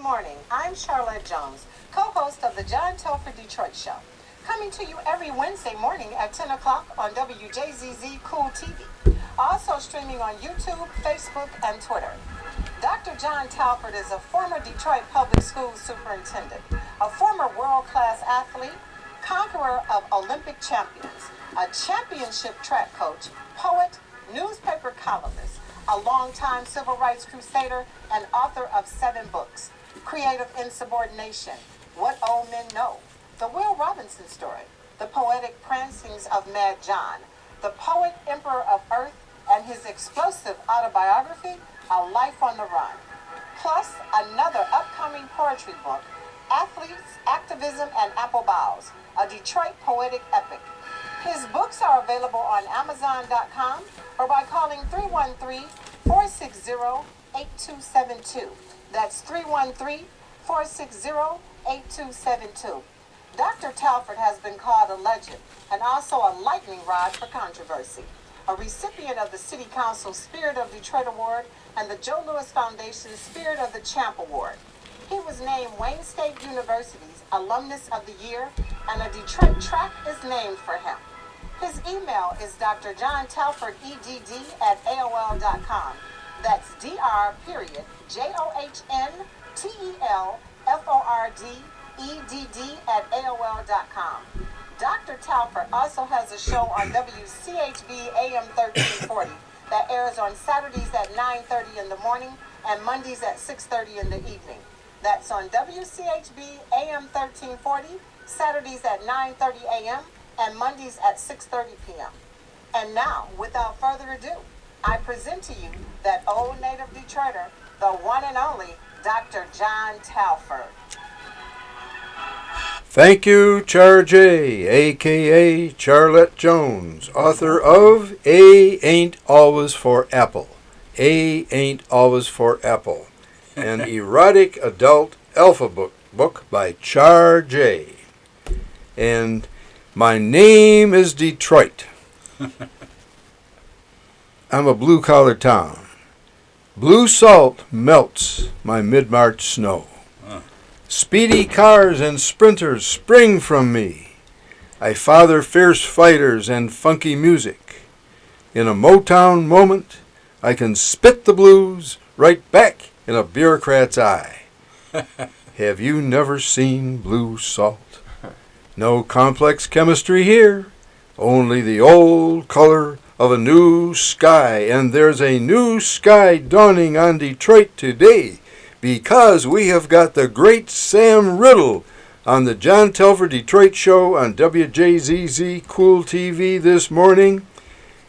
morning. I'm Charlotte Jones, co-host of the John Telford Detroit Show, coming to you every Wednesday morning at 10 o'clock on WJZZ Cool TV. Also streaming on YouTube, Facebook, and Twitter. Dr. John Telford is a former Detroit Public Schools superintendent, a former world-class athlete, conqueror of Olympic champions, a championship track coach, poet, newspaper columnist, a longtime civil rights crusader, and author of 7 books: Creative Insubordination, What Old Men Know, The Will Robinson Story, The Poetic Prancings of Mad John, The Poet Emperor of Earth, and his explosive autobiography, A Life on the Run. Plus, another upcoming poetry book, Athletes, Activism, and Apple Boughs, a Detroit poetic epic. His books are available on Amazon.com or by calling 313-460-8272. That's 313-460-8272. Dr. Telford has been called a legend and also a lightning rod for controversy, a recipient of the City Council Spirit of Detroit Award and the Joe Louis Foundation Spirit of the Champ Award. He was named Wayne State University's Alumnus of the Year, and a Detroit track is named for him. His email is drjohntelfordedd@aol.com. That's dr.johntelfordedd@aol.com. Dr. Telford also has a show on WCHB AM 1340 that airs on Saturdays at 9:30 in the morning and Mondays at 6:30 in the evening. That's on WCHB AM 1340, Saturdays at 9:30 a.m. and Mondays at 6:30 p.m. And now, without further ado, I present to you that old native Detroiter, the one and only Dr. John Telford. Thank you, Char J, a.k.a. Charlotte Jones, author of A Ain't Always for Apple. A Ain't Always for Apple, an erotic adult alphabet book by Char J. And my name is Detroit. I'm a blue-collar town. Blue salt melts my mid-March snow. Speedy cars and sprinters spring from me. I father fierce fighters and funky music. In a Motown moment, I can spit the blues right back in a bureaucrat's eye. Have you never seen blue salt? No complex chemistry here, only the old color of a new sky. And there's a new sky dawning on Detroit today, because we have got the great Sam Riddle on the John Telford Detroit Show on WJZZ Cool TV this morning.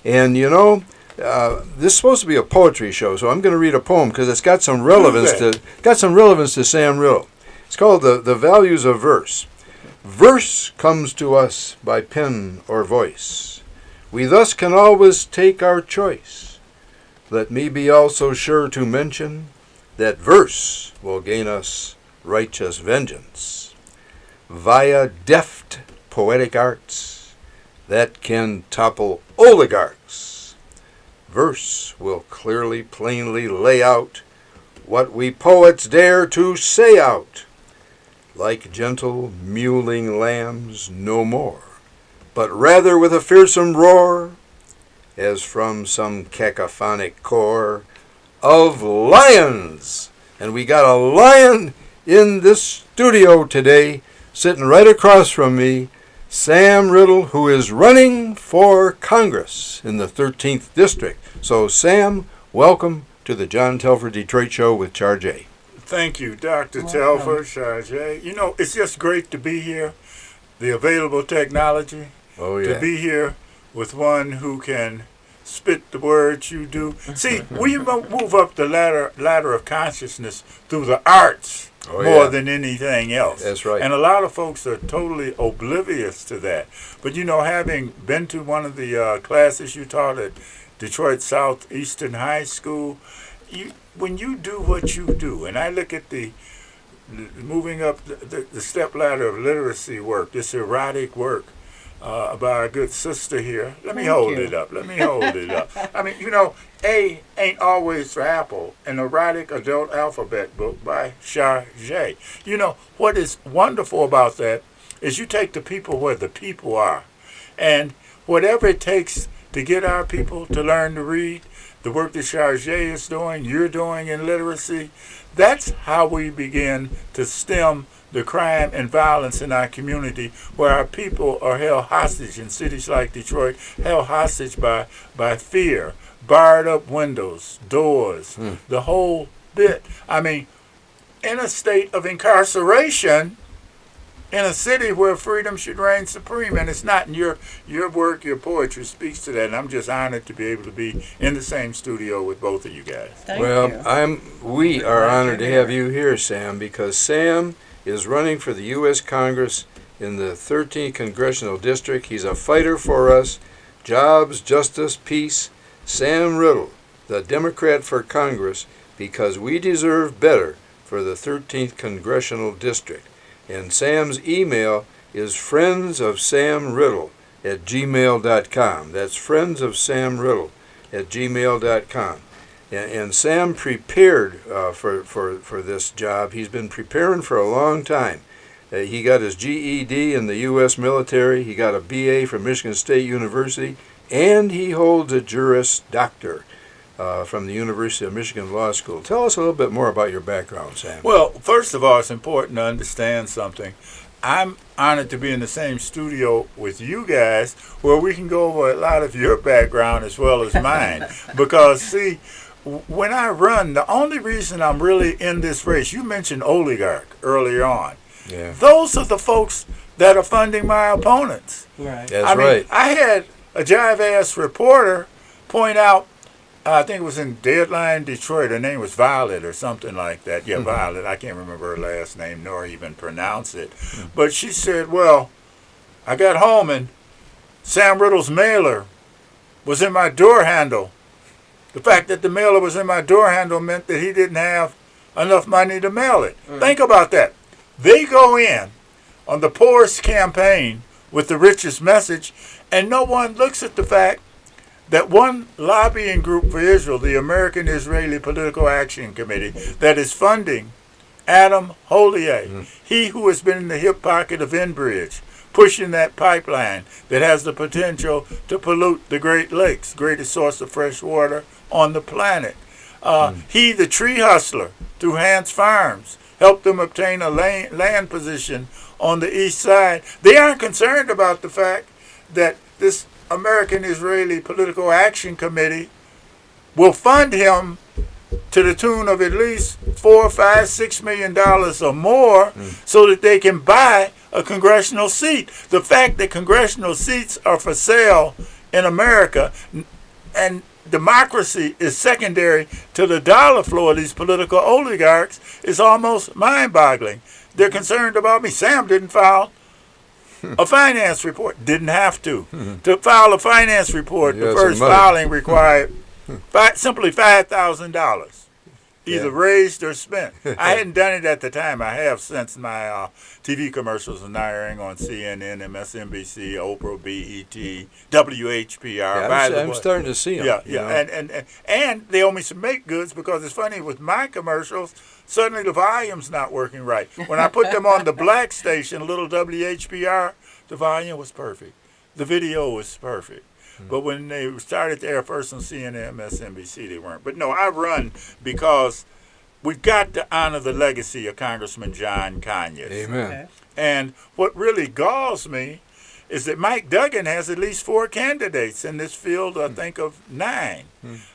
And you know, this is supposed to be a poetry show, so I'm going to read a poem because it's got some relevance to Sam Riddle. It's called the Values of Verse. Verse comes to us by pen or voice. We thus can always take our choice. Let me be also sure to mention that verse will gain us righteous vengeance via deft poetic arts that can topple oligarchs. Verse will clearly, plainly lay out what we poets dare to say out, like gentle mewling lambs no more, but rather with a fearsome roar, as from some cacophonic core of lions. And we got a lion in this studio today, sitting right across from me, Sam Riddle, who is running for Congress in the 13th District. So, Sam, welcome to the John Telford Detroit Show with Char J. Thank you, Dr. Telford, Char J. You know, it's just great to be here, the available technology, to be here with one who can spit the words you do. See, we move up the ladder of consciousness through the arts more than anything else. That's right. And a lot of folks are totally oblivious to that. But, you know, having been to one of the classes you taught at Detroit Southeastern High School, when you do what you do, and I look at the moving up the step ladder of literacy work, this erotic work, by our good sister here. Let me hold it up. Let me hold it up. I mean, A ain't always for Apple, an erotic adult alphabet book by Chargé. What is wonderful about that is you take the people where the people are. And whatever it takes to get our people to learn to read, the work that Chargé is doing, you're doing in literacy, that's how we begin to stem the crime and violence in our community, where our people are held hostage in cities like Detroit, held hostage by fear, barred up windows, doors, the whole bit. I mean, in a state of incarceration, in a city where freedom should reign supreme, and it's not. In your work, your poetry speaks to that, and I'm just honored to be able to be in the same studio with both of you guys. Thank you. We are honored to have you here, Sam, because Sam is running for the U.S. Congress in the 13th Congressional District. He's a fighter for us. Jobs, justice, peace. Sam Riddle, the Democrat for Congress, because we deserve better for the 13th Congressional District. And Sam's email is friendsofsamriddle@gmail.com. That's friendsofsamriddle@gmail.com. And Sam prepared for this job. He's been preparing for a long time. He got his GED in the U.S. military. He got a BA from Michigan State University. And he holds a Juris Doctor from the University of Michigan Law School. Tell us a little bit more about your background, Sam. Well, first of all, it's important to understand something. I'm honored to be in the same studio with you guys where we can go over a lot of your background as well as mine. Because, see, when I run, the only reason I'm really in this race, you mentioned oligarch earlier on. Yeah. Those are the folks that are funding my opponents. Right. That's right. I had a jive-ass reporter point out, I think it was in Deadline Detroit, her name was Violet or something like that. Yeah, Violet. I can't remember her last name nor even pronounce it. But she said, well, I got home and Sam Riddle's mailer was in my door handle. The fact that the mailer was in my door handle meant that he didn't have enough money to mail it. Think about that. They go in on the poorest campaign with the richest message, and no one looks at the fact that one lobbying group for Israel, the American Israeli Political Action Committee, that is funding Adam Holier, he who has been in the hip pocket of Enbridge, pushing that pipeline that has the potential to pollute the Great Lakes, greatest source of fresh water on the planet. He, the tree hustler, through Hans Farms, helped them obtain a land position on the east side. They aren't concerned about the fact that this American Israeli Political Action Committee will fund him to the tune of at least $4, $5, $6 million or more so that they can buy a congressional seat. The fact that congressional seats are for sale in America and democracy is secondary to the dollar flow of these political oligarchs is almost mind-boggling. They're concerned about me. Sam didn't file a finance report. Didn't have to. To file a finance report, the first filing required simply $5,000. Either raised or spent. I hadn't done it at the time. I have since my TV commercials are now airing on CNN, MSNBC, Oprah, BET, WHPR. Yeah, I'm starting to see them. Yeah. And they owe me some make goods because it's funny, with my commercials, suddenly the volume's not working right. When I put them on the black station, little WHPR, the volume was perfect. The video was perfect. But when they started to air first on CNN, MSNBC, they weren't. But no, I run because we've got to honor the legacy of Congressman John Conyers. Amen. Okay. And what really galls me is that Mike Duggan has at least 4 candidates in this field, I think, of 9.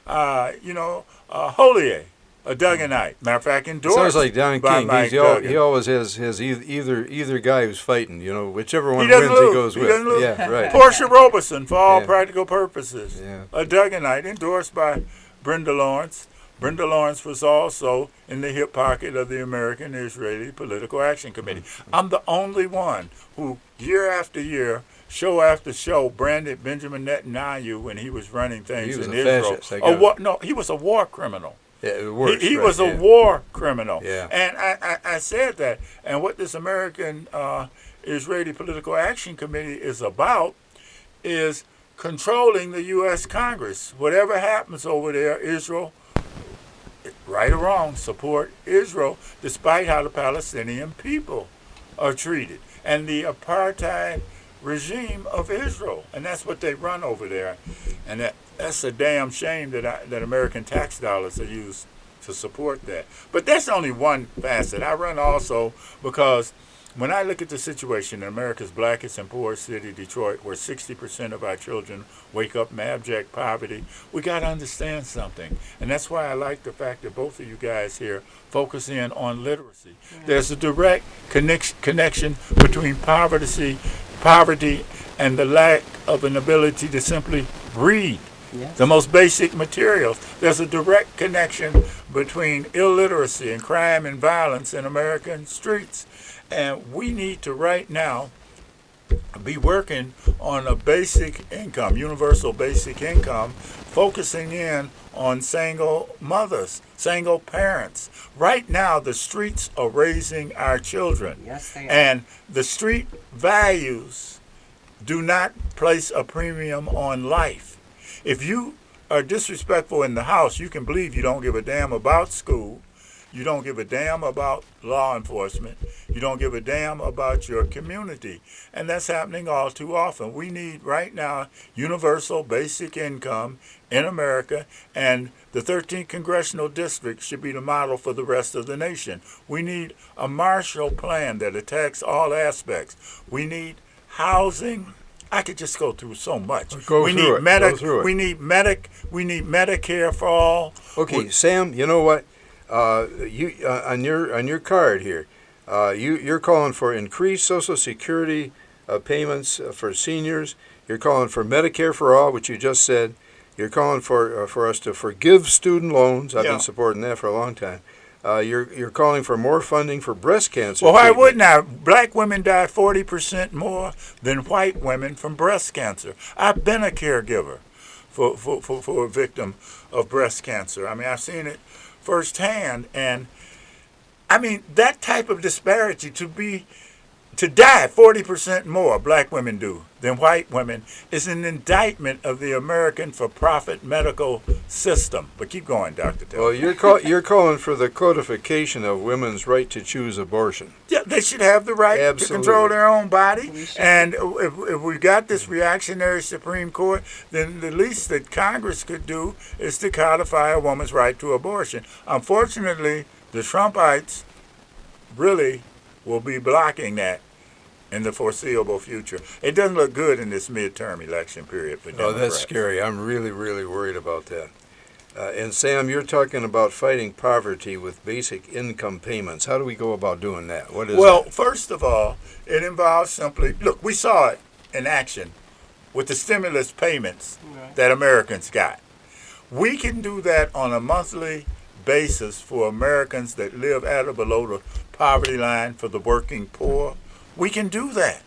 Holier, a Dugganite. Matter of fact, endorsed Sounds like Don by King. Mike He Duggan. always has either guy who's fighting. Whichever one He doesn't wins, he lose. goes He with. doesn't lose. Yeah, right. Portia Robeson, for all Yeah. practical purposes, Yeah. a Dugganite, endorsed by Brenda Lawrence. Brenda Lawrence was also in the hip pocket of the American Israeli Political Action Committee. I'm the only one who, year after year, show after show, branded Benjamin Netanyahu when he was running things He was in a Israel. fascist. No, he was a war criminal. Yeah, it works. He right, was a yeah. war criminal. Yeah. And I said that. And what this American Israeli Political Action Committee is about is controlling the U.S. Congress. Whatever happens over there, Israel, right or wrong, support Israel, despite how the Palestinian people are treated and the apartheid regime of Israel. And that's what they run over there. And that's a damn shame that American tax dollars are used to support that. But that's only one facet. I run also because when I look at the situation in America's blackest and poorest city, Detroit, where 60% of our children wake up in abject poverty, we got to understand something. And that's why I like the fact that both of you guys here focus in on literacy. There's a direct connection between poverty and the lack of an ability to simply read. Yes. The most basic materials. There's a direct connection between illiteracy and crime and violence in American streets. And we need to right now be working on a basic income, universal basic income, focusing in on single mothers, single parents. Right now, the streets are raising our children. Yes, they are. And the street values do not place a premium on life. If you are disrespectful in the house, you can believe you don't give a damn about school. You don't give a damn about law enforcement. You don't give a damn about your community. And that's happening all too often. We need right now universal basic income in America, and the 13th congressional district should be the model for the rest of the nation. We need a Marshall Plan that attacks all aspects. We need housing. I could just go through so much. We need Medicare for all. Okay, Sam, you know what? You on your card here, you're calling for increased Social Security payments for seniors. You're calling for Medicare for all, which you just said. You're calling for us to forgive student loans. I've been supporting that for a long time. You're calling for more funding for breast cancer. Well, why wouldn't I? Black women die 40% more than white women from breast cancer. I've been a caregiver for a victim of breast cancer. I mean, I've seen it firsthand, and I mean that type of disparity to die 40% more black women do than white women is an indictment of the American for-profit medical system. But keep going, Dr. Telford. Well, you're calling for the codification of women's right to choose abortion. Yeah, they should have the right to control their own body. And if we got this reactionary Supreme Court, then the least that Congress could do is to codify a woman's right to abortion. Unfortunately, the Trumpites really will be blocking that in the foreseeable future. It doesn't look good in this midterm election period for Democrats. Oh, that's scary. I'm really, really worried about that. And Sam, you're talking about fighting poverty with basic income payments. How do we go about doing that? What is that? First of all, it involves simply, look, we saw it in action with the stimulus payments that Americans got. We can do that on a monthly basis for Americans that live at or below the poverty line, for the working poor. We can do that.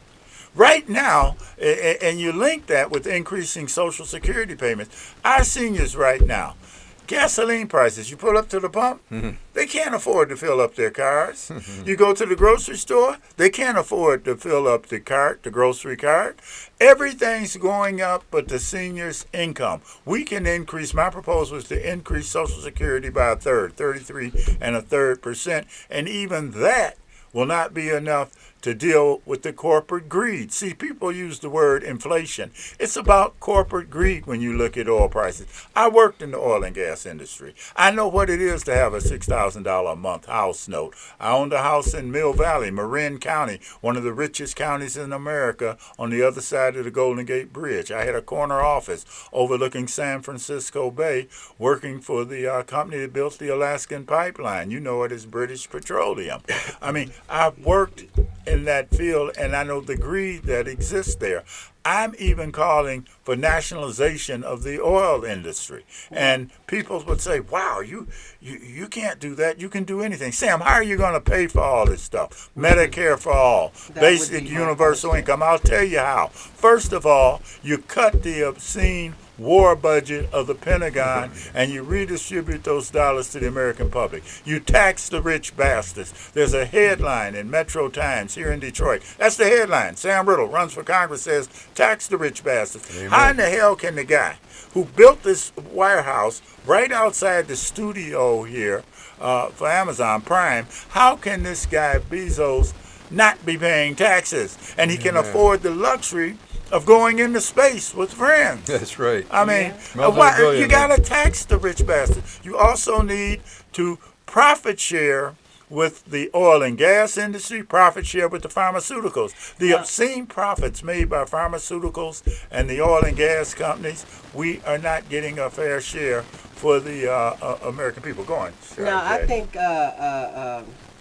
Right now, and you link that with increasing Social Security payments, our seniors right now, gasoline prices, you pull up to the pump, they can't afford to fill up their cars. You go to the grocery store, they can't afford to fill up the grocery cart. Everything's going up but the seniors' income. We can increase, my proposal is to increase Social Security by a third, 33.33%, and even that will not be enough to deal with the corporate greed. See, people use the word inflation. It's about corporate greed when you look at oil prices. I worked in the oil and gas industry. I know what it is to have a $6,000 a month house note. I owned a house in Mill Valley, Marin County, one of the richest counties in America, on the other side of the Golden Gate Bridge. I had a corner office overlooking San Francisco Bay, working for the company that built the Alaskan pipeline. You know it as British Petroleum. I mean, I've worked in that field, and I know the greed that exists there. I'm even calling for nationalization of the oil industry. And people would say, wow, you can't do that. You can do anything. Sam, how are you going to pay for all this stuff? Medicare for all, basic universal income. I'll tell you how. First of all, you cut the obscene war budget of the Pentagon and you redistribute those dollars to the American public. You tax the rich bastards. There's a headline in Metro Times here in Detroit. That's the headline. Sam Riddle runs for Congress, says tax the rich bastards. Amen. How in the hell can the guy who built this warehouse right outside the studio here for Amazon Prime, how can this guy Bezos not be paying taxes? And he can afford the luxury of going into space with friends. That's right. I mean, you got to tax the rich bastards. You also need to profit share with the oil and gas industry, profit share with the pharmaceuticals. The obscene profits made by pharmaceuticals and the oil and gas companies, we are not getting a fair share for the American people. Go on. Now, I think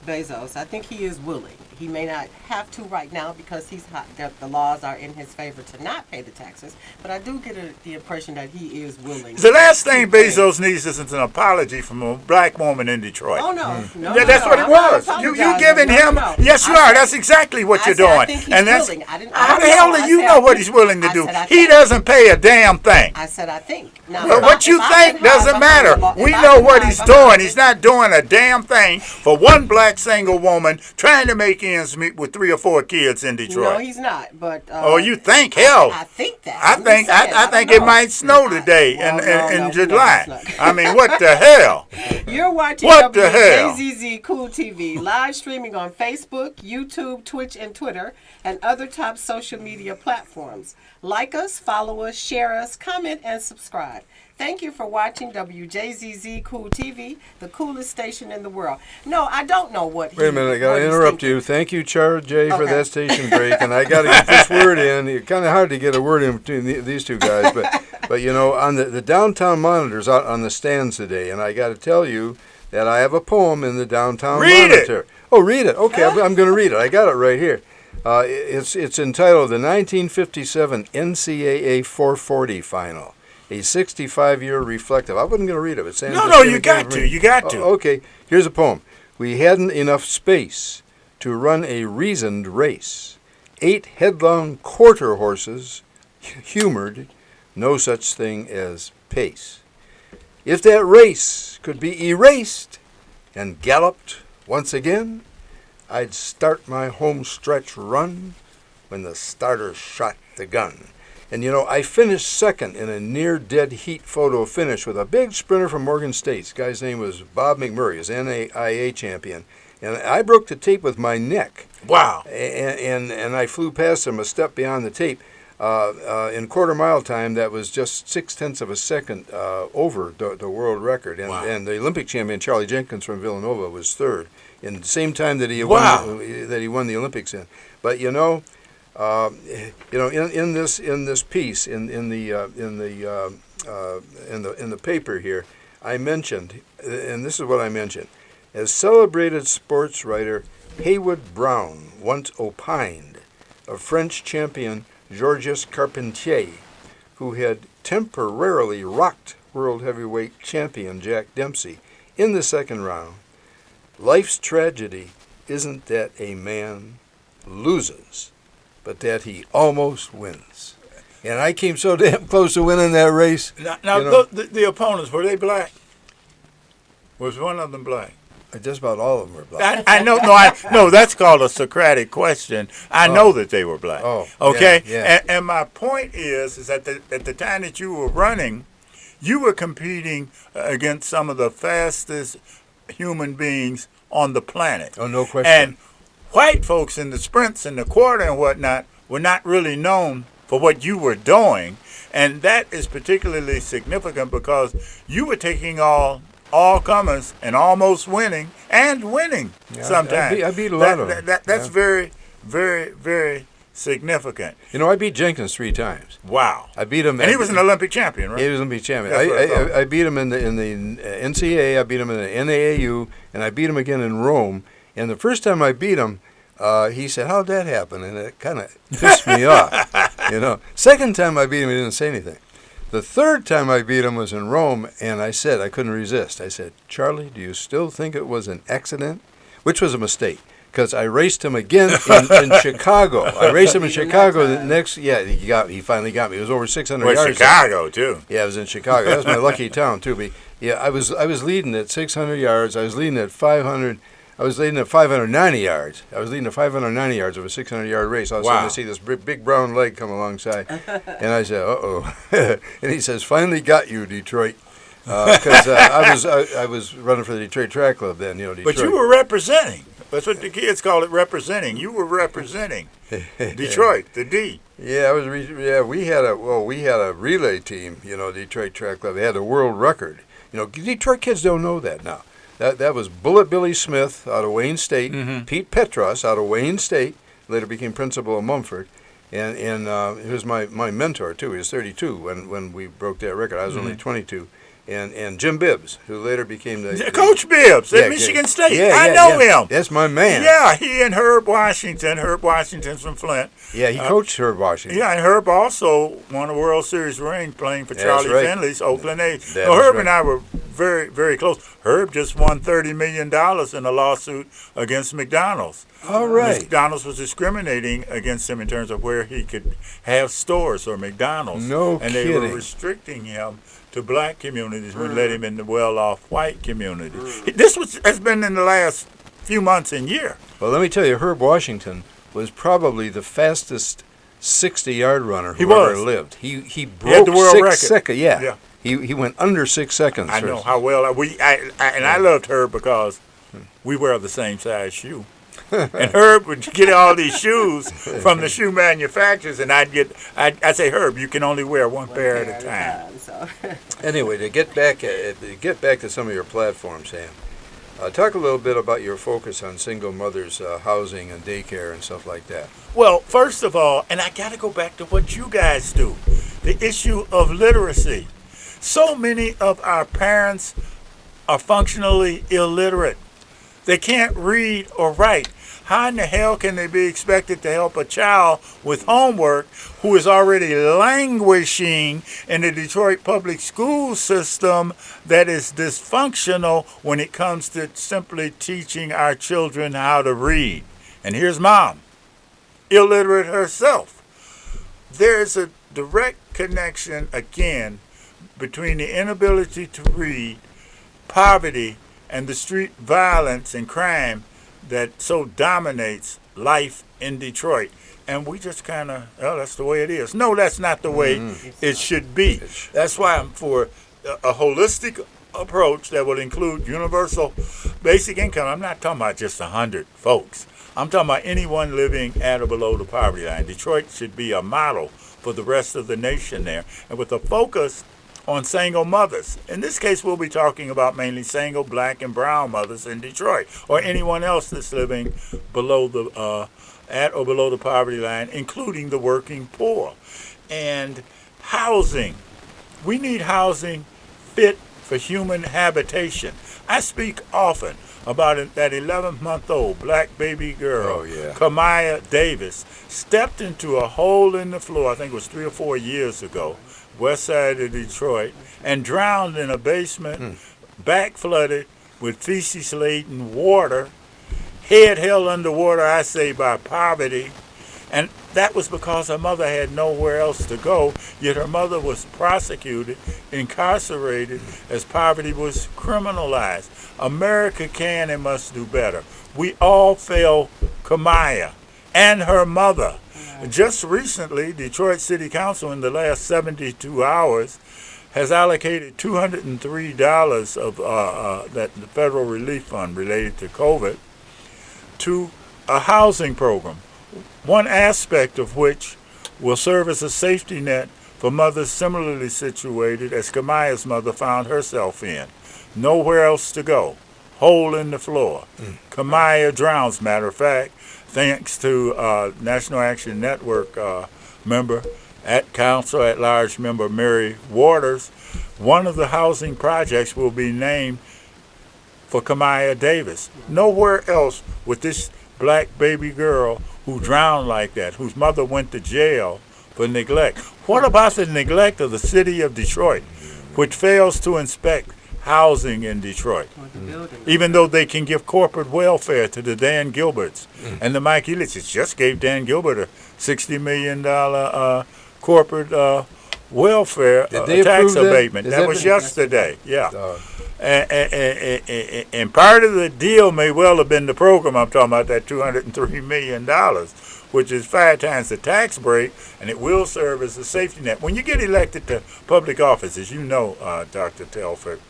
Bezos, I think he is willing. He may not have to right now because the laws are in his favor to not pay the taxes, but I do get the impression that he is willing. The last thing Bezos needs is an apology from a black woman in Detroit. Oh, no. No, that's what it was. You giving him... No. Yes, you are. That's exactly what you're doing. I think he's willing. How the hell do you know what he's willing to do? He doesn't pay a damn thing. I said I think. Now, well, what you think doesn't matter. We know what he's doing. He's not doing a damn thing for one black single woman trying to make ends meet with 3 or 4 kids in Detroit. No, he's not. But you think? Hell, I think that. I think it might snow today in July. I mean, what the hell? You're watching what the hell? WJZZ Cool TV live streaming on Facebook, YouTube, Twitch, and Twitter, and other top social media platforms. Like us, follow us, share us, comment, and subscribe. Thank you for watching WJZZ Cool TV, the coolest station in the world. No, I don't know what. Wait a minute, I got to interrupt you. Thank you, Charles J, for that station break, and I got to get this word in. It's kind of hard to get a word in between these two guys, but you know, on the downtown monitors out on the stands today, and I got to tell you that I have a poem in the downtown monitor. It. Oh, read it. Okay, I'm going to read it. I got it right here. It's entitled "The 1957 NCAA 440 Final." A 65-year reflective. I wasn't going to read it. No, you got to. You got to. Okay, here's a poem. We hadn't enough space to run a reasoned race. 8 headlong quarter horses humored no such thing as pace. If that race could be erased and galloped once again, I'd start my home stretch run when the starter shot the gun. And, you know, I finished second in a near-dead heat photo finish with a big sprinter from Morgan State. This guy's name was Bob McMurray, his NAIA champion. And I broke the tape with my neck. Wow. And I flew past him a step beyond the tape. In quarter-mile time, that was just 0.6 of a second over the world record. And, and the Olympic champion, Charlie Jenkins from Villanova, was third in the same time that he won the Olympics in. But, you know... in this piece in the paper here, I mentioned, and this is what I mentioned, as celebrated sports writer Haywood Brown once opined of French champion Georges Carpentier, who had temporarily rocked world heavyweight champion Jack Dempsey in the second round. Life's tragedy isn't that a man loses, but that he almost wins. And I came so damn close to winning that race. Now you know, the opponents, were they black? Was one of them black? Just about all of them were black. I know. No, that's called a Socratic question. I know that they were black. Oh, okay. Yeah. And my point is that at the time that you were running, you were competing against some of the fastest human beings on the planet. Oh, no question. And white folks in the sprints and the quarter and whatnot were not really known for what you were doing. And that is particularly significant because you were taking all comers and almost winning sometimes. I beat a lot of them. That's very, very, very significant. You know, I beat Jenkins 3 times. Wow. I beat him. And he was an Olympic champion, right? He was an Olympic champion. I beat him in the NCAA, I beat him in the NAAU, and I beat him again in Rome. And the first time I beat him, he said, "How'd that happen?" And it kind of pissed me off. Second time I beat him, he didn't say anything. The third time I beat him was in Rome, and I couldn't resist. I said, Charlie, do you still think it was an accident? Which was a mistake, because I raced him again in Chicago. I raced him in Chicago the next. Yeah, he finally got me. It was over 600 yards. Chicago too. Yeah, it was in Chicago. That was my lucky town too. But yeah, I was leading at 600 yards. I was leading at 500. I was leading at 590 yards. I was leading at 590 yards of a 600-yard race. I was starting to see this big brown leg come alongside, and I said, "Uh-oh!" And he says, "Finally got you, Detroit." Because I was running for the Detroit Track Club then, Detroit. But you were representing. That's what the kids call it, representing. You were representing Detroit, the D. Yeah, we had a relay team, Detroit Track Club. They had a world record. Detroit kids don't know that now. That was Bullet Billy Smith out of Wayne State, Pete Petros out of Wayne State, later became principal of Mumford, and he was my mentor too. He was 32 when we broke that record. I was only 22. And Jim Bibbs, who later became the Coach Bibbs at Michigan State. I know him. That's my man. Yeah, he and Herb Washington. Herb Washington's from Flint. Yeah, he coached Herb Washington. Yeah, and Herb also won a World Series ring playing for Charlie Finley's Oakland A's. Herb and I were very, very close. Herb just won $30 million in a lawsuit against McDonald's. All right. McDonald's was discriminating against him in terms of where he could have stores or McDonald's. No and kidding. And they were restricting him to black communities, would let him in the well-off white community. This has been in the last few months and year. Well, let me tell you, Herb Washington was probably the fastest 60-yard runner who ever lived. He broke the world 6 record. seconds. Yeah. He went under 6 seconds. I know how well I loved Herb because we wear the same size shoe. And Herb would get all these shoes from the shoe manufacturers, and I'd say, Herb, you can only wear one pair at a time. Anyway, to get back to some of your platforms, Sam, talk a little bit about your focus on single mothers' housing and daycare and stuff like that. Well, first of all, and I got to go back to what you guys do, the issue of literacy. So many of our parents are functionally illiterate. They can't read or write. How in the hell can they be expected to help a child with homework who is already languishing in the Detroit public school system that is dysfunctional when it comes to simply teaching our children how to read? And here's Mom, illiterate herself. There's a direct connection, again, between the inability to read, poverty, and the street violence and crime that so dominates life in Detroit. And we just kind of, that's the way it is. No, that's not the way it should be. That's why I'm for a holistic approach that will include universal basic income. I'm not talking about just 100 folks. I'm talking about anyone living at or below the poverty line. Detroit should be a model for the rest of the nation there. And with a focus on single mothers. In this case, we'll be talking about mainly single black and brown mothers in Detroit, or anyone else that's living below the at or below the poverty line, including the working poor. And housing. We need housing fit for human habitation. I speak often about that 11-month-old black baby girl, Kamaya Davis, stepped into a hole in the floor, I think it was 3 or 4 years ago, west side of Detroit, and drowned in a basement, back flooded with feces-laden water, head held underwater, I say, by poverty. And that was because her mother had nowhere else to go, yet her mother was prosecuted, incarcerated, as poverty was criminalized. America can and must do better. We all fail Kamaya and her mother. Just recently, Detroit City Council in the last 72 hours has allocated $203 of that the federal relief fund related to COVID to a housing program, one aspect of which will serve as a safety net for mothers similarly situated as Kamaya's mother found herself in. Nowhere else to go. Hole in the floor. Kamaya drowns, matter of fact, thanks to National Action Network member, Council at Large member Mary Waters. One of the housing projects will be named for Kamaya Davis. Nowhere else with this black baby girl who drowned like that, whose mother went to jail for neglect. What about the neglect of the city of Detroit, which fails to inspect housing in Detroit, even though they can give corporate welfare to the Dan Gilberts and the Mike Elitches? Just gave Dan Gilbert a $60 million corporate welfare tax abatement. That was yesterday. Yeah. And part of the deal may well have been the program I'm talking about, that $203 million, which is 5 times the tax break, and it will serve as a safety net. When you get elected to public office, as you know, Dr. Telford,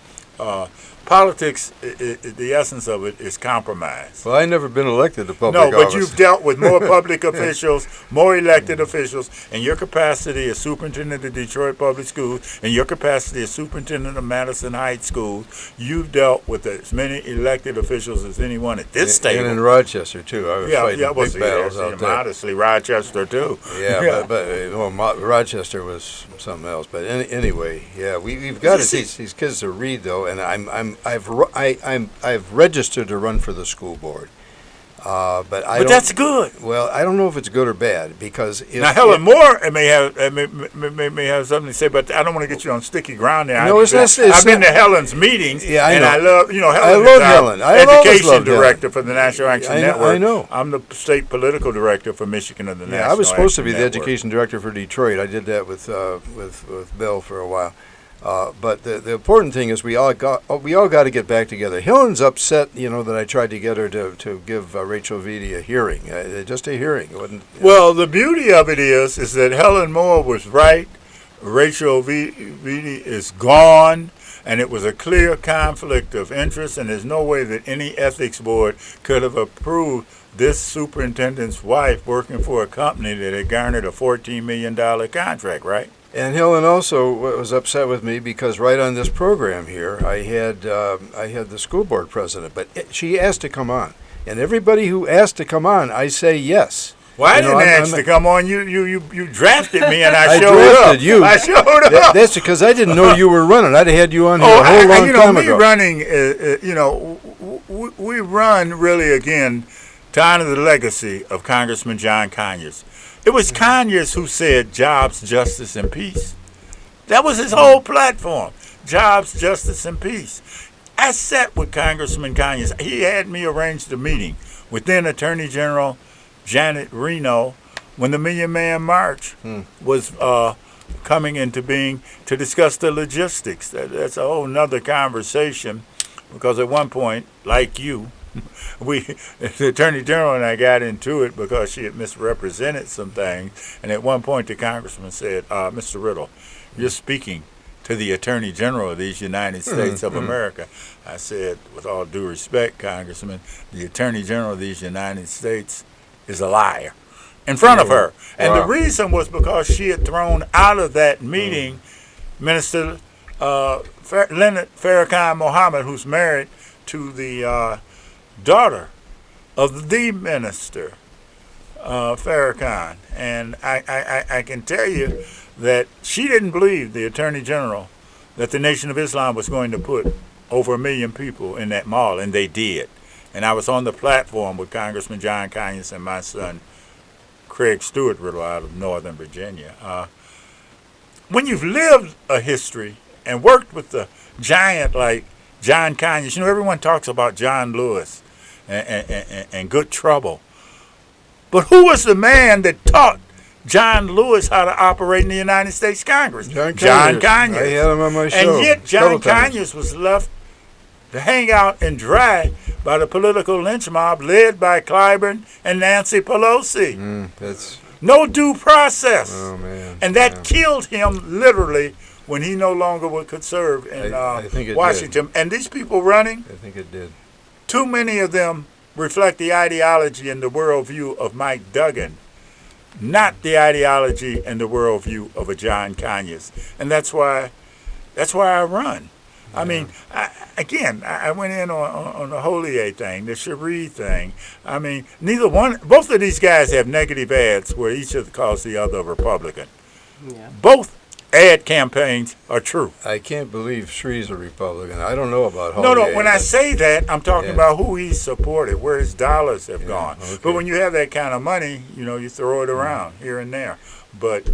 politics, the essence of it is compromise. Well, I never been elected to public office. No, but you've dealt with more public officials, more elected officials, in your capacity as superintendent of Detroit Public Schools, in your capacity as superintendent of Madison Heights Schools. You've dealt with as many elected officials as anyone at this table. And in Rochester, too. I was fighting big battles out there. Modestly, Rochester, too. Yeah, but Rochester was something else. But anyway, yeah, we've got to teach these kids to read, though, and I've registered to run for the school board, but that's good. Well, I don't know if it's good or bad, because now Helen Moore may have something to say, but I don't want to get you on sticky ground there. No, I've been to Helen's meetings, yeah, I know. And I love Helen. I love Helen. Education director for the National Action Network. I know. I'm the state political director for Michigan of the National Action Network. I was supposed to be the education director for Detroit. I did that with Bill for a while. But the important thing is we all got to get back together. Helen's upset, that I tried to get her to give Rachel Vitti a hearing, just a hearing. It wasn't. Well, the beauty of it is that Helen Moore was right. Rachel Vitti is gone, and it was a clear conflict of interest. And there's no way that any ethics board could have approved this superintendent's wife working for a company that had garnered a $14 million contract, right? And Helen also was upset with me because right on this program here, I had the school board president, but she asked to come on, and everybody who asked to come on, I say yes. Well, I didn't ask to come on. You drafted me, and I showed up. drafted you. I showed up. That's because I didn't know you were running. I'd have had you on here a whole long time ago. Running, we run really again to honor the legacy of Congressman John Conyers. It was Conyers who said jobs, justice, and peace. That was his whole platform. Jobs, justice, and peace. I sat with Congressman Conyers. He had me arrange the meeting with then Attorney General Janet Reno when the Million Man March was coming into being to discuss the logistics. That's a whole nother conversation, because at one point, like you, the Attorney General and I got into it because she had misrepresented some things. And at one point, the Congressman said, Mr. Riddle, you're speaking to the Attorney General of these United States of America. I said, with all due respect, Congressman, the Attorney General of these United States is a liar, in front of her. And the reason was because she had thrown out of that meeting Minister Leonard Farrakhan Mohammed, who's married to the daughter of the minister, Farrakhan. And I can tell you that she didn't believe, the Attorney General, that the Nation of Islam was going to put over 1 million people in that mall, and they did. And I was on the platform with Congressman John Conyers and my son, Craig Stewart Riddle, out of Northern Virginia. When you've lived a history and worked with a giant like John Conyers, everyone talks about John Lewis and Good Trouble. But who was the man that taught John Lewis how to operate in the United States Congress? John Conyers. I had him on my show. And yet John Conyers was left to hang out and dry by the political lynch mob led by Clyburn and Nancy Pelosi. That's no due process. Oh, man. And that killed him literally when he no longer could serve in I think it Washington. Did. And these people running, I think it did. Too many of them reflect the ideology and the worldview of Mike Duggan, not the ideology and the worldview of a John Conyers. And that's why I run. Yeah. I mean, I went in on the Holier thing, the Cherie thing. I mean, both of these guys have negative ads where each of them calls the other a Republican. Yeah. Both ad campaigns are true. I can't believe Cherie's a Republican. I don't know about Holier. No, when I say that, I'm talking about who he supported, where his dollars have gone. Okay. But when you have that kind of money, you throw it around here and there. But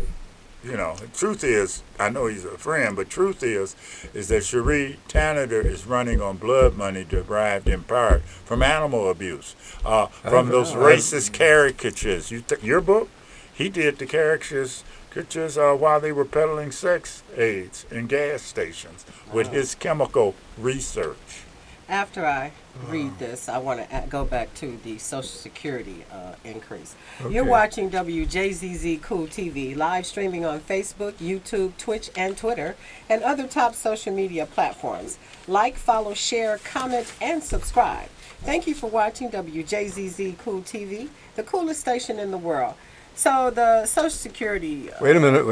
The truth is, I know he's a friend, but truth is that Cherie Tanader is running on blood money derived in part from animal abuse, from those racist caricatures. Your book, he did the caricatures while they were peddling sex aids in gas stations with his chemical research. After I read this, I want to go back to the Social Security increase. Okay. You're watching WJZZ Cool TV, live streaming on Facebook, YouTube, Twitch, and Twitter, and other top social media platforms. Like, follow, share, comment, and subscribe. Thank you for watching WJZZ Cool TV, the coolest station in the world. So the Social Security... Wait a minute.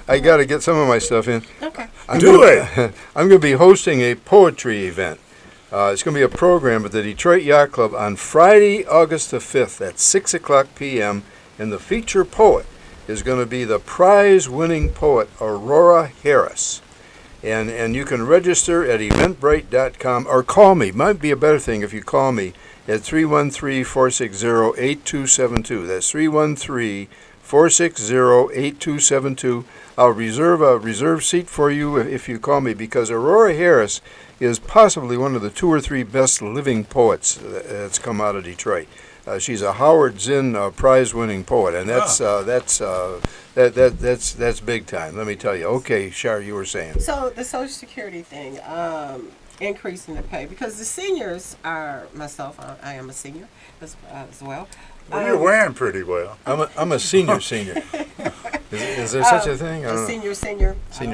I got to get some of my stuff in. Okay. I'm going to be hosting a poetry event. It's going to be a program at the Detroit Yacht Club on Friday, August the 5th at 6 o'clock p.m. And the feature poet is going to be the prize-winning poet Aurora Harris. And you can register at eventbrite.com or call me. Might be a better thing if you call me at 313-460-8272. That's 313-460-8272. I'll reserve a reserved seat for you if you call me, because Aurora Harris is possibly one of the 2 or 3 best living poets that's come out of Detroit. She's a Howard Zinn prize-winning poet, and that's big time. Let me tell you. Okay, Shar, you were saying. So the Social Security thing, increasing the pay, because the seniors are myself. I am a senior as well. Well, you're wearing pretty well. I'm a senior. Is there such a thing? I don't know. Senior. Yeah.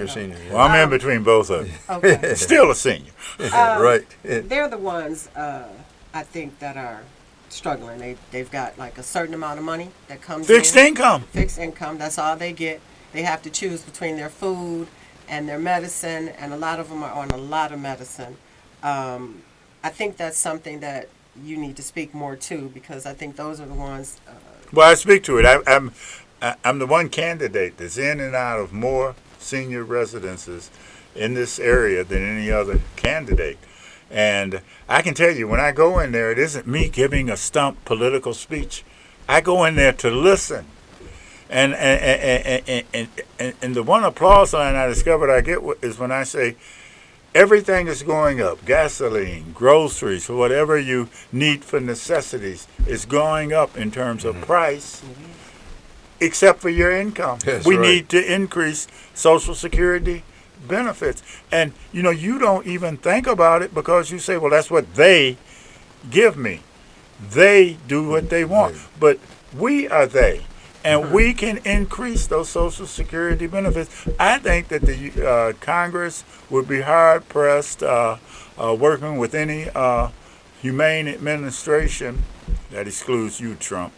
Well, I'm in between both of you. Okay. Still a senior. Right. They're the ones I think that are struggling. They've got like a certain amount of money that comes Fixed income. Fixed income. That's all they get. They have to choose between their food and their medicine, and a lot of them are on a lot of medicine. I think that's something that you need to speak more to, because I think those are the ones. Well, I speak to it. I'm the one candidate that's in and out of more senior residences in this area than any other candidate. And I can tell you, when I go in there, it isn't me giving a stump political speech. I go in there to listen. And the one applause line I discovered I get is when I say, everything is going up. Gasoline, groceries, whatever you need for necessities is going up in terms of price, except for your income. We need to increase Social Security benefits. And, you don't even think about it, because you say, well, that's what they give me. They do what they want. But we are they. And we can increase those Social Security benefits. I think that the Congress would be hard-pressed working with any humane administration, that excludes you, Trump,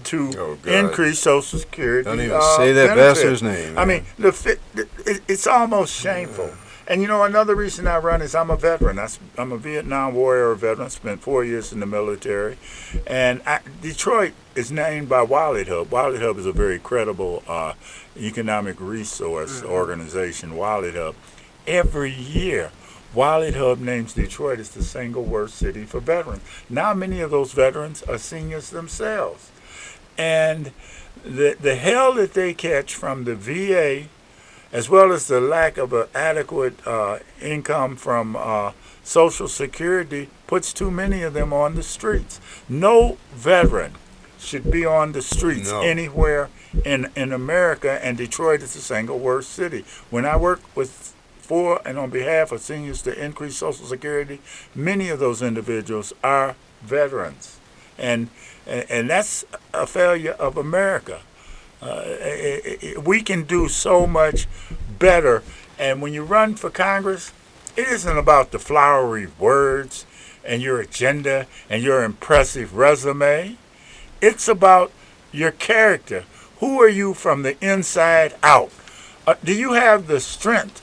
to increase Social Security benefits. Don't even say that bastard's name. I mean, it's almost shameful. And another reason I run is I'm a veteran. I'm a Vietnam warrior veteran. Spent 4 years in the military. And Detroit is named by Wallet Hub. Wallet Hub is a very credible economic resource organization, Wallet Hub. Every year, Wallet Hub names Detroit as the single worst city for veterans. Now many of those veterans are seniors themselves. And the hell that they catch from the VA, as well as the lack of an adequate income from Social Security, puts too many of them on the streets. No veteran should be on the streets anywhere in America, and Detroit is the single worst city. When I work for and on behalf of seniors to increase Social Security, many of those individuals are veterans. And that's a failure of America. We can do so much better. And when you run for Congress, it isn't about the flowery words and your agenda and your impressive resume. It's about your character. Who are you from the inside out? Do you have the strength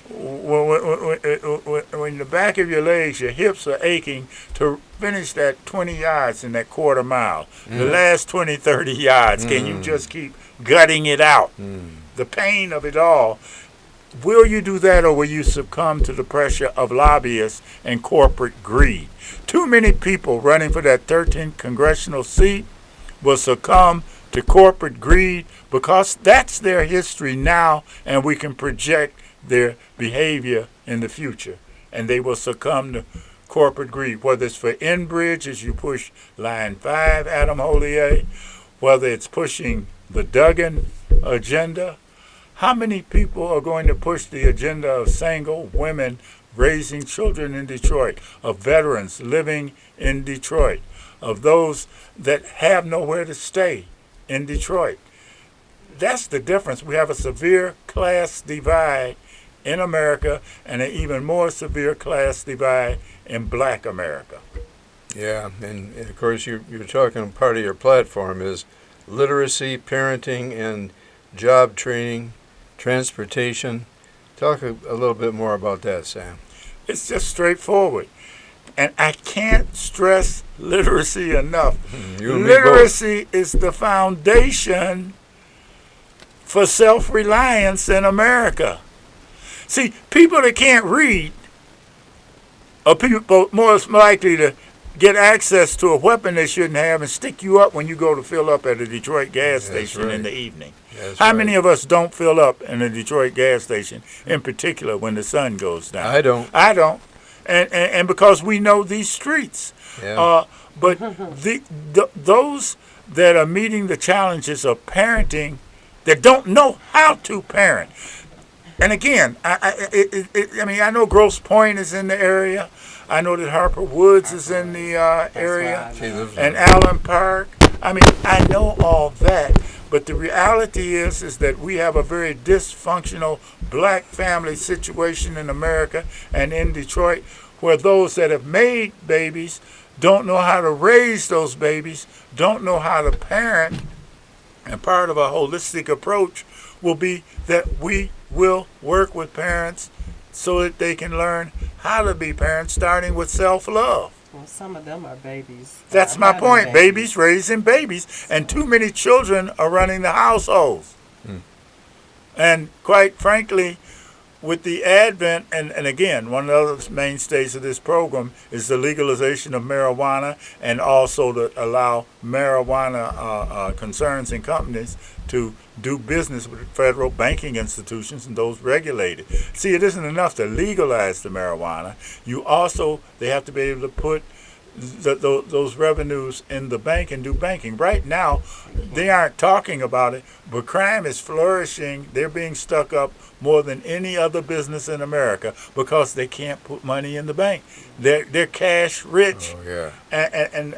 when the back of your legs, your hips are aching to finish that 20 yards in that quarter mile? The last 20, 30 yards, can you just keep gutting it out? The pain of it all. Will you do that, or will you succumb to the pressure of lobbyists and corporate greed? Too many people running for that 13th congressional seat will succumb to corporate greed, because that's their history now, and we can project their behavior in the future. And they will succumb to corporate greed, whether it's for Enbridge as you push Line 5, Adam Hollier, whether it's pushing the Duggan agenda. How many people are going to push the agenda of single women raising children in Detroit, of veterans living in Detroit, of those that have nowhere to stay in Detroit? That's the difference. We have a severe class divide in America and an even more severe class divide in Black America. Yeah, and of course you're talking, part of your platform is literacy, parenting, and job training, transportation. Talk a little bit more about that, Sam. It's just straightforward. And I can't stress literacy enough. Literacy is the foundation for self-reliance in America. See, people that can't read are people more likely to get access to a weapon they shouldn't have and stick you up when you go to fill up at a Detroit gas station in the evening. How many of us don't fill up in a Detroit gas station, in particular when the sun goes down? I don't. And because we know these streets. Yeah. But those that are meeting the challenges of parenting, that don't know how to parent. And again, I know Grosse Pointe is in the area. I know that Harper Woods is in the area, and Allen Park. I mean, I know all that. But the reality is that we have a very dysfunctional Black family situation in America and in Detroit, where those that have made babies don't know how to raise those babies, don't know how to parent. And part of a holistic approach will be that we will work with parents so that they can learn how to be parents, starting with self-love. Well, some of them are babies. That's my point. Babies raising babies. And too many children are running the households. And quite frankly, with the advent, and again, one of the other mainstays of this program is the legalization of marijuana, and also to allow marijuana concerns and companies to do business with federal banking institutions and those regulated. See, it isn't enough to legalize the marijuana. They have to be able to put those revenues in the bank and do banking. Right now, they aren't talking about it, but crime is flourishing. They're being stuck up more than any other business in America because they can't put money in the bank. They're cash rich. Oh, yeah. And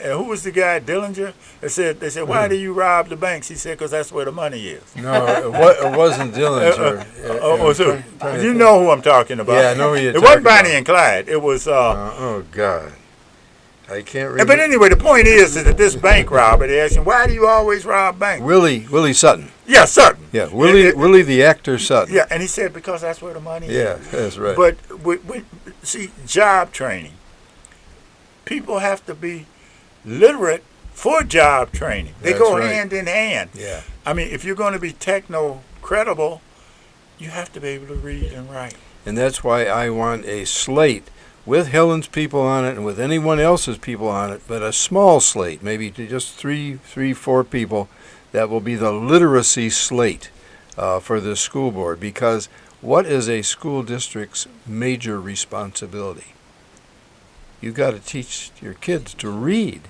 who was the guy, Dillinger? They said, why do you rob the banks? He said, because that's where the money is. No, it wasn't Dillinger. You know who I'm talking about. Yeah, I know who you're talking about. It wasn't Bonnie and Clyde. It was... oh, God. I can't remember. But anyway, the point is that this bank robber, they asked him, why do you always rob banks? Willie Sutton. Yeah, Sutton. Yeah, Willie the actor Sutton. Yeah, and he said, because that's where the money is. Yeah, that's right. But, see, job training. People have to be literate for job training. They go hand in hand. Yeah. I mean, if you're going to be techno-credible, you have to be able to read and write. And that's why I want a slate with Helen's people on it and with anyone else's people on it, but a small slate, maybe to just three, 4 people, that will be the literacy slate for the school board. Because what is a school district's major responsibility? You've got to teach your kids to read.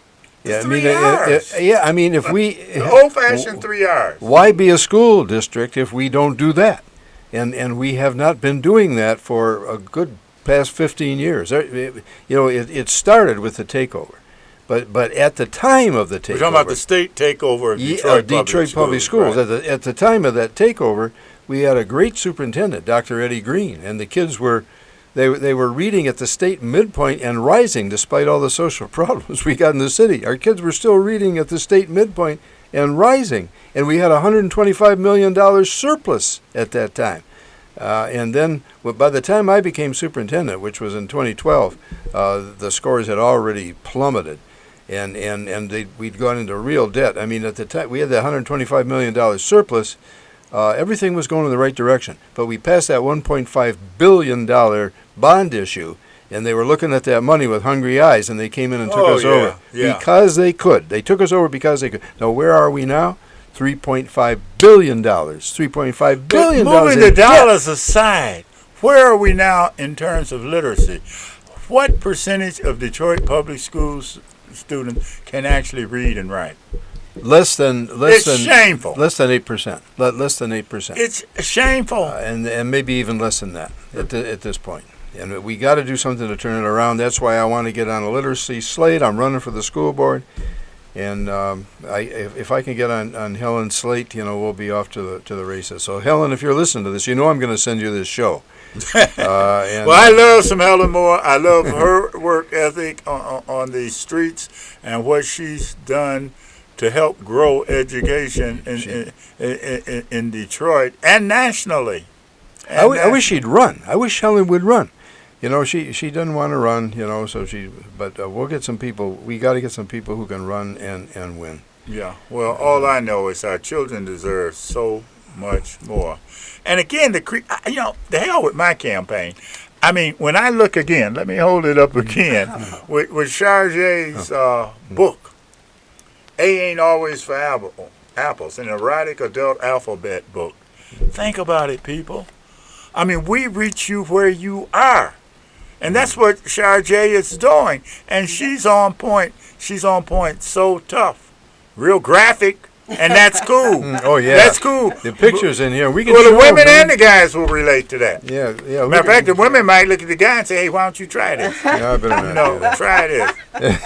Yeah, 3 hours. I mean, if we... The old-fashioned 3 hours. Why be a school district if we don't do that? And we have not been doing that for a good past 15 years. It started with the takeover. But at the time of the takeover... We're talking about the state takeover of Detroit Public Schools. Right. At the time of that takeover, we had a great superintendent, Dr. Eddie Green, and the kids were reading at the state midpoint and rising despite all the social problems we got in the city. Our kids were still reading at the state midpoint and rising. And we had a $125 million surplus at that time. And then by the time I became superintendent, which was in 2012, the scores had already plummeted. And we'd gone into real debt. I mean, at the time, we had the $125 million surplus. Everything was going in the right direction. But we passed that $1.5 billion bond issue And they were looking at that money with hungry eyes, and they came in and took us over because they could. They took us over because they could. Now, where are we now? $3.5 billion. $3.5 billion. Moving the dollars aside, where are we now in terms of literacy? What percentage of Detroit public schools students can actually read and write? Less than shameful. Less than 8%. Less than 8%. It's shameful. And maybe even less than that at this point. And we got to do something to turn it around. That's why I want to get on a literacy slate. I'm running for the school board. And if I can get on Helen's slate, we'll be off to the races. So Helen, if you're listening to this, I'm going to send you this show. Well, I love some Helen Moore. I love her work ethic on the streets and what she's done to help grow education in Detroit and nationally. I wish she'd run. I wish Helen would run. She doesn't want to run, but we'll get some people. We got to get some people who can run and win. Yeah. Well, all I know is our children deserve so much more. And again, the hell with my campaign. I mean, when I look again, let me hold it up again with Chargé's book, A Ain't Always for Apples, an erotic adult alphabet book. Think about it, people. I mean, we reach you where you are. And that's what Chargé is doing. And she's on point. She's on point so tough. Real graphic. And that's cool. Oh, yeah. That's cool. The pictures in here. We can the women and the guys will relate to that. Yeah. Matter of fact, the women might look at the guy and say, hey, why don't you try this? Yeah, I better not do that. Try this.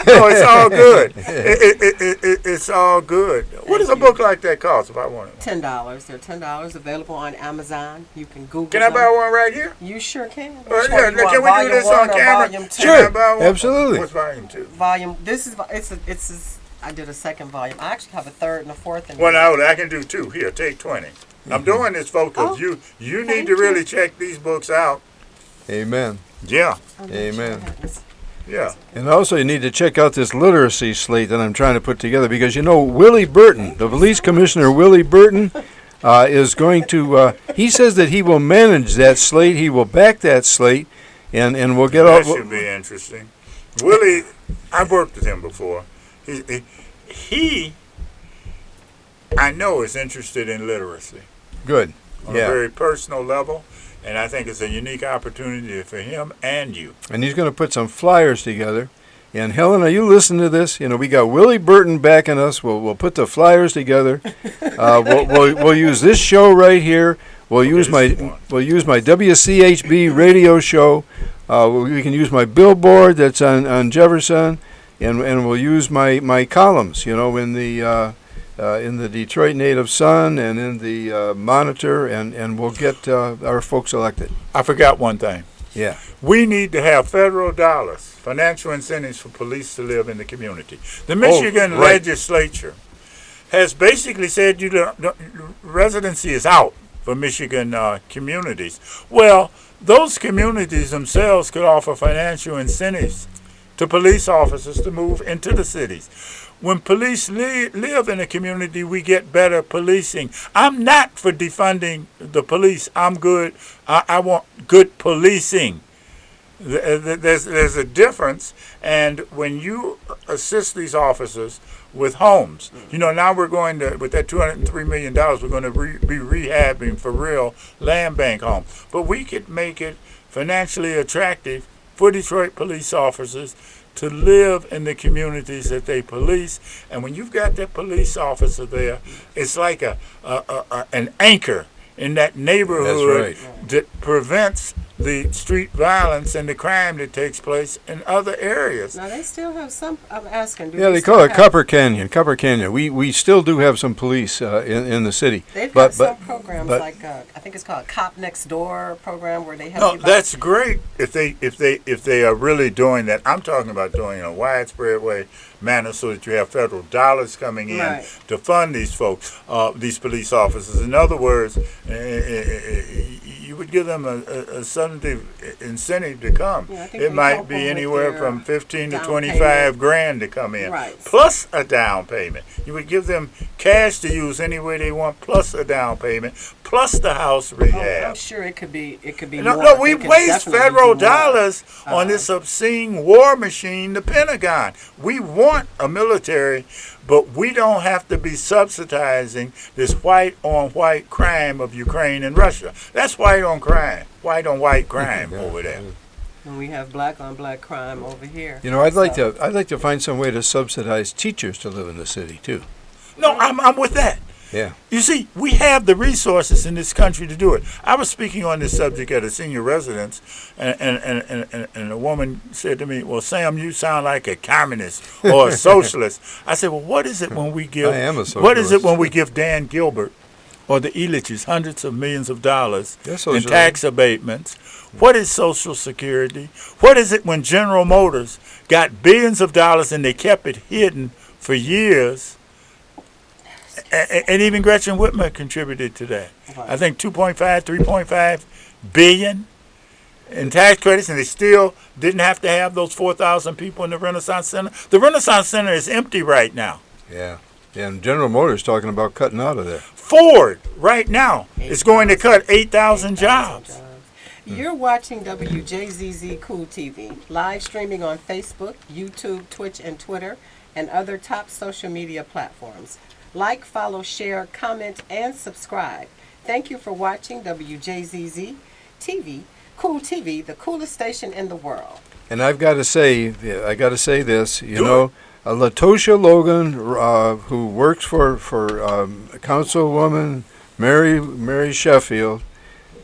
No, it's all good. It's all good. What does a book like that cost if I want it? $10. They're $10 available on Amazon. You can Google Can I buy one right here? You sure can. Can we do this on camera? Sure, Can I buy one? absolutely. What's volume 2? I did a second volume. I actually have a third and a fourth. Well, no, I can do 2. Here, take 20. I'm doing this, folks, because you need to really check these books out. Amen. Yeah. Amen. Yeah. And also, you need to check out this literacy slate that I'm trying to put together because Willie Burton, the police commissioner, Willie Burton, is going to. He says that he will manage that slate. He will back that slate, and we'll get all. That should be interesting. Willie, I've worked with him before. He I know, is interested in literacy. Good. On a very personal level. And I think it's a unique opportunity for him and you. And he's going to put some flyers together. And Helen, are you listening to this? We got Willie Burton backing us. We'll put the flyers together. We'll use this show right here. We'll use my WCHB radio show. We can use my billboard that's on Jefferson, and we'll use my columns. In the Detroit Native Sun and in the Monitor, and we'll get our folks elected. I forgot one thing. Yeah. We need to have federal dollars, financial incentives for police to live in the community. The Michigan legislature has basically said residency is out for Michigan communities. Well, those communities themselves could offer financial incentives to police officers to move into the cities. When police live in a community, we get better policing. I'm not for defunding the police. I'm good. I want good policing. There's a difference. And when you assist these officers with homes, now we're going to, with that $203 million, we're going to be rehabbing for real land bank homes. But we could make it financially attractive for Detroit police officers to live in the communities that they police. And when you've got that police officer there, it's like an anchor in that neighborhood that prevents the street violence and the crime that takes place in other areas. Now, they still have some, I'm asking. They call it Copper Canyon. Copper Canyon. We still do have some police in the city. They've got some programs like, I think it's called Cop Next Door program where they help you. That's great if they are really doing that. I'm talking about doing it in a widespread manner so that you have federal dollars coming in to fund these folks, these police officers. In other words, you would give them a substantive incentive to come. It might be anywhere from 15 to 25 grand to come in, plus a down payment. You would give them cash to use any way they want, plus a down payment, plus the house Oh, rehab. I'm sure it could be. It could be No, more. no, we They could waste definitely federal do more. dollars on this obscene war machine, the Pentagon. We want a military, but we don't have to be subsidizing this white-on-white crime of Ukraine and Russia. That's white-on-crime, white-on-white crime over there. And we have black-on-black crime over here. You know, I'd like to find some way to subsidize teachers to live in the city too. No, I'm with that. Yeah. You see, we have the resources in this country to do it. I was speaking on this subject at a senior residence, and a woman said to me, "Well, Sam, you sound like a communist or a socialist." I said, "Well, what is it when we give? I am a socialist. What is it when we give Dan Gilbert or the Elitches hundreds of millions of dollars in tax abatements? What is Social Security? What is it when General Motors got billions of dollars and they kept it hidden for years?" And even Gretchen Whitmer contributed to that. I think 3.5 billion in tax credits, and they still didn't have to have those 4,000 people in the Renaissance Center. The Renaissance Center is empty right now. Yeah. And General Motors talking about cutting out of there. Ford right now is going to cut 8,000 jobs. You're watching WJZZ Cool TV, live streaming on Facebook, YouTube, Twitch, and Twitter, and other top social media platforms. Like, follow, share, comment, and subscribe. Thank you for watching WJZZ TV, Cool TV, the coolest station in the world. And I've got to say this, you know, Latosha Logan, who works for Councilwoman Mary Sheffield,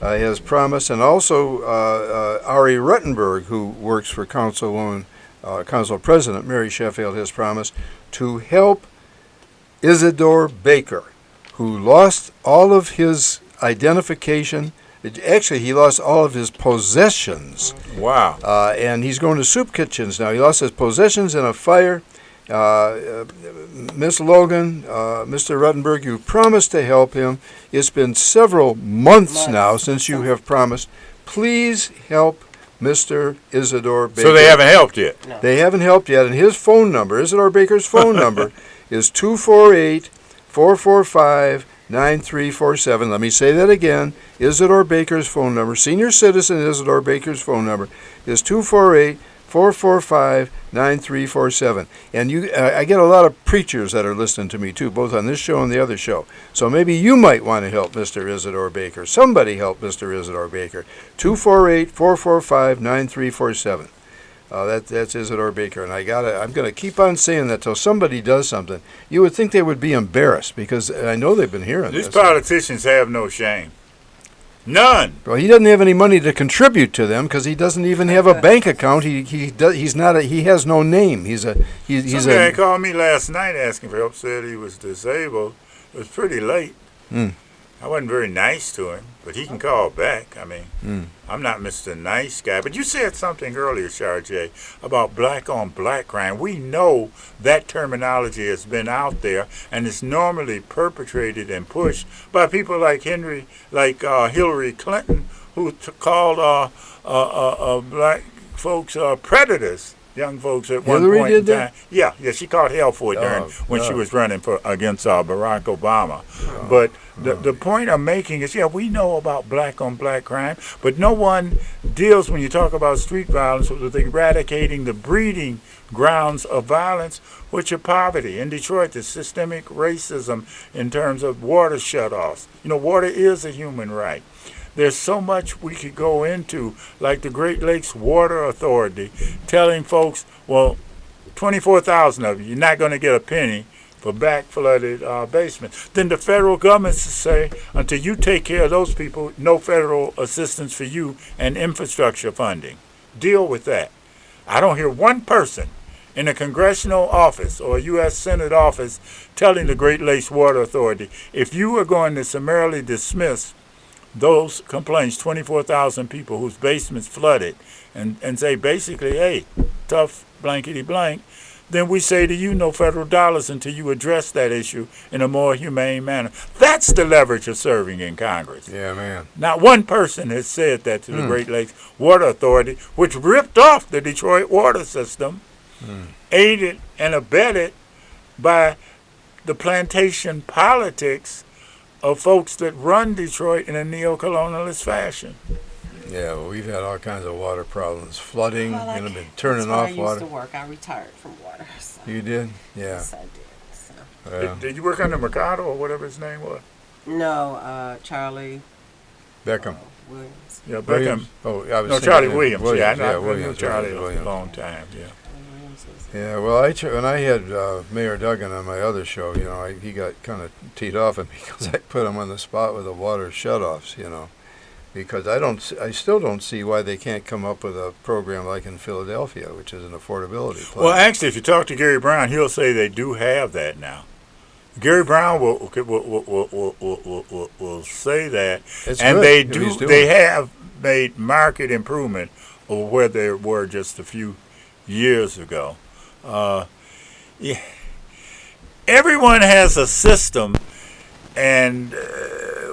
has promised, and also Ari Ruttenberg, who works for Council President Mary Sheffield, has promised to help Isidore Baker, who lost all of his identification. Actually, he lost all of his possessions. Wow. And he's going to soup kitchens now. He lost his possessions in a fire. Miss Logan, Mr. Ruttenberg, you promised to help him. It's been several months now since you have promised. Please help Mr. Isidore Baker. So they haven't helped yet? No. They haven't helped yet. And his phone number, Isidore Baker's phone number, is 248-445-9347. Let me say that again. Isidore Baker's phone number, senior citizen Isidore Baker's phone number, is 248-445-9347. And I get a lot of preachers that are listening to me, too, both on this show and the other show. So maybe you might want to help Mr. Isidore Baker. Somebody help Mr. Isidore Baker. 248-445-9347. That's Isidore Baker, and I'm going to keep on saying that till somebody does something. You would think they would be embarrassed, because I know they've been hearing These this. politicians have no shame. None. Well, he doesn't have any money to contribute to them because he doesn't even have a bank account. He has no name. He's Some guy called me last night asking for help. Said he was disabled. It was pretty late. I wasn't very nice to him, but he can call back. I mean, I'm not Mr. Nice Guy. But you said something earlier, Charjay, about black-on-black crime. We know that terminology has been out there, and it's normally perpetrated and pushed by people like Hillary Clinton, who called black folks predators. Young folks at Hillary one point in did time. Yeah, she caught hell for it when she was running against Barack Obama. But the point I'm making is, we know about black-on-black crime, but no one deals, when you talk about street violence, with eradicating the breeding grounds of violence, which are poverty. In Detroit, the systemic racism in terms of water shutoffs. Water is a human right. There's so much we could go into, like the Great Lakes Water Authority, telling folks, well, 24,000 of you, you're not going to get a penny for back-flooded basements. Then the federal government say, until you take care of those people, no federal assistance for you and infrastructure funding. Deal with that. I don't hear one person in a congressional office or a U.S. Senate office telling the Great Lakes Water Authority, if you are going to summarily dismiss those complaints, 24,000 people whose basements flooded, and say basically, hey, tough blankety blank, then we say to you, no federal dollars until you address that issue in a more humane manner. That's the leverage of serving in Congress. Yeah, man. Not one person has said that to the Great Lakes Water Authority, which ripped off the Detroit water system, aided and abetted by the plantation politics of folks that run Detroit in a neo-colonialist fashion. Yeah, well, we've had all kinds of water problems, flooding, Well, been turning off I water. used to work. I retired from water. So. You did? Yeah. Yes, I did. So. Did you work under Mercado or whatever his name was? No, Charlie Beckham. Williams. Yeah, Beckham. Williams? Oh, I was No, thinking Charlie of Williams. Yeah, I know Williams, Charlie right, a Williams. long time. Yeah. Williams was- Yeah, well, when I had Mayor Duggan on my other show, he got kind of teed off at me because I put him on the spot with the water shutoffs, because I still don't see why they can't come up with a program like in Philadelphia, which is an affordability plan. Well, actually, if you talk to Gary Brown, he'll say they do have that now. Gary Brown will say that, It's and good they if he's do. doing They it. have made market improvement over where they were just a few years ago. Yeah. Everyone has a system, and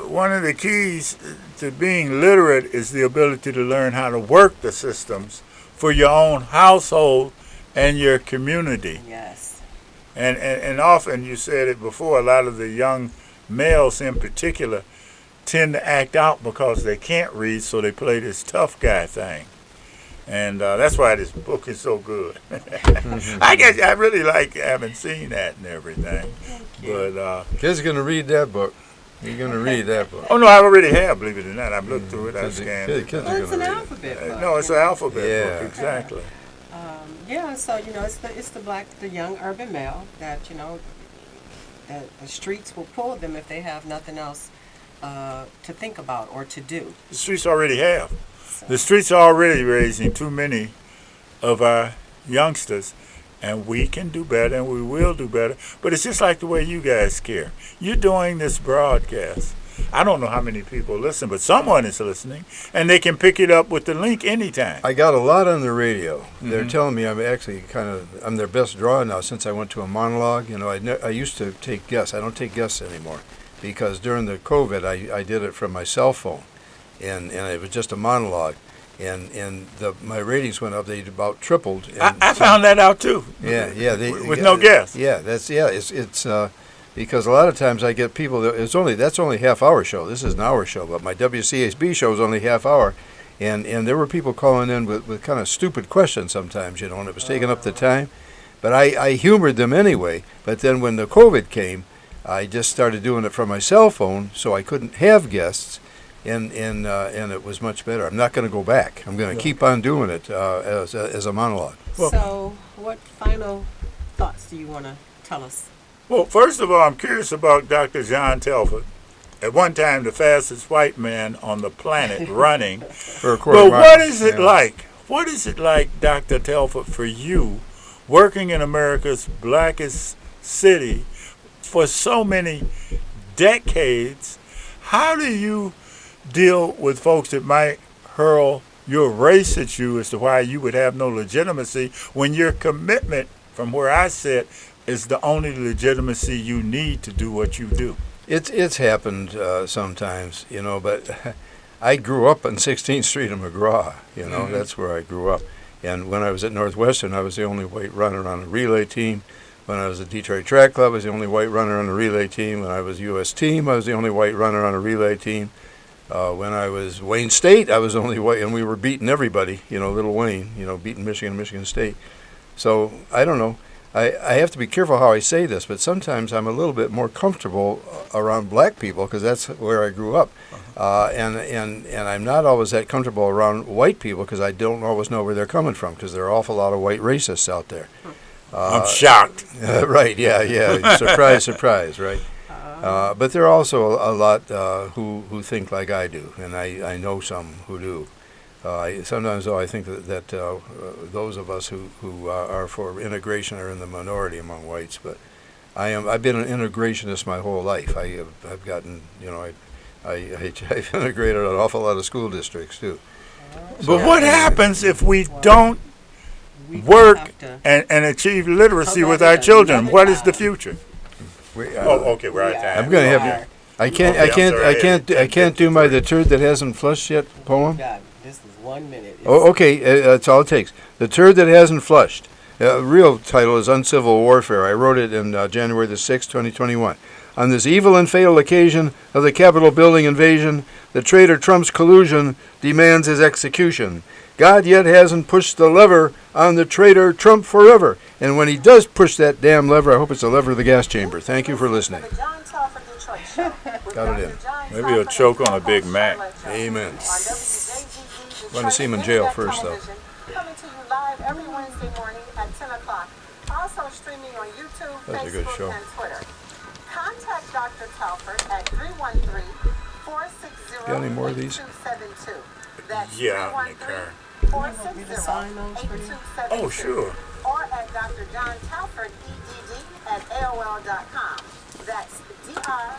one of the keys to being literate is the ability to learn how to work the systems for your own household and your community. Yes. And often, you said it before, a lot of the young males in particular tend to act out because they can't read, so they play this tough guy thing. And that's why this book is so good. I guess I really like having seen that and everything. But Kid's going to read that book. You're going to read that book. oh no, I already have. Believe it or not, I've looked through it. I've scanned it. Kids Well, are it's going an to read it. alphabet book. No, it's an alphabet Yeah. book, exactly. Yeah, so it's the young urban male that that the streets will pull them if they have nothing else to think about or to do. The streets already have. So, The streets are already raising too many of our youngsters, and we can do better, and we will do better. But it's just like the way you guys care. You're doing this broadcast. I don't know how many people listen, but someone is listening, and they can pick it up with the link anytime. I got a lot on the radio. They're telling me I'm actually I'm their best draw now since I went to a monologue. I used to take guests. I don't take guests anymore because during the COVID, I did it from my cell phone, and it was just a monologue, and my ratings went up. They about tripled. And I found that out too. Yeah. With no guests. Yeah, it's because a lot of times I get people that's only half-hour show. This is an hour show, but my WCASB show is only half hour, and there were people calling in with kind of stupid questions sometimes, and it was taking up the time. But I humored them anyway. But then when the COVID came, I just started doing it from my cell phone, so I couldn't have guests, and it was much better. I'm not going to go back. I'm going to keep on doing it as a monologue. so what final thoughts do you want to tell us? Well, first of all, I'm curious about Dr. John Telford. At one time, the fastest white man on the planet running. For a quarter But mile. what is it Yeah. like? What is it like, Dr. Telford, for you, working in America's blackest city for so many decades? How do you deal with folks that might hurl your race at you as to why you would have no legitimacy when your commitment, from where I sit, is the only legitimacy you need to do what you do? It's happened sometimes, but I grew up on 16th Street in McGraw, that's where I grew up. And when I was at Northwestern, I was the only white runner on a relay team. When I was at Detroit Track Club, I was the only white runner on a relay team. When I was U.S. team, I was the only white runner on a relay team. When I was Wayne State, I was only white, and we were beating everybody, Little Wayne, beating Michigan State. So, I don't know. I have to be careful how I say this, but sometimes I'm a little bit more comfortable around black people because that's where I grew up. And I'm not always that comfortable around white people because I don't always know where they're coming from because there are an awful lot of white racists out there. I'm shocked. Right, yeah. Surprise, right? But there are also a lot who think like I do, and I know some who do. Sometimes, though, I think that those of us who are for integration are in the minority among whites. But I've been an integrationist my whole life. I've gotten, I've integrated an awful lot of school districts too. But what happens if we don't work and achieve literacy with our children? What is the future? Okay, we're out of time. I'm going to have you. I can't do my "The Turd That Hasn't Flushed Yet" poem. God, this is 1 minute. Oh, okay, that's all it takes. "The Turd That Hasn't Flushed." Real title is "Uncivil Warfare." I wrote it in January the 6th, 2021. On this evil and fatal occasion of the Capitol building invasion, the traitor Trump's collusion demands his execution. God yet hasn't pushed the lever on the traitor Trump forever. And when he does push that damn lever, I hope it's the lever of the gas chamber. Thank you for listening. Got it in. Maybe he'll choke on a Big Mac. Amen. Want to see him in jail first, though. Coming to you live every Wednesday morning at 10 o'clock. Also streaming on YouTube, That's a good Facebook, show. and Twitter. Contact Dr. Telford at 313-460-8272. Got any more of these? That's Yeah, out in the car. 313-460-8272. Oh, sure. Or at Dr. John Telford, EDD, at AOL.com. That's DrJohnTelford,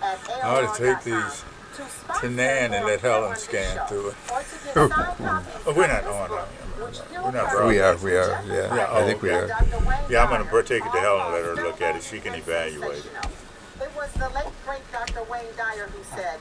at AOL.com. I ought to take these to Nan and let Helen scan through it. Oh, we're not on. We're not. We are. Yeah, I think we are. Yeah, I'm going to take it to Helen and let her look at it. She can evaluate it. It was the late, great Dr. Wayne Dyer who said,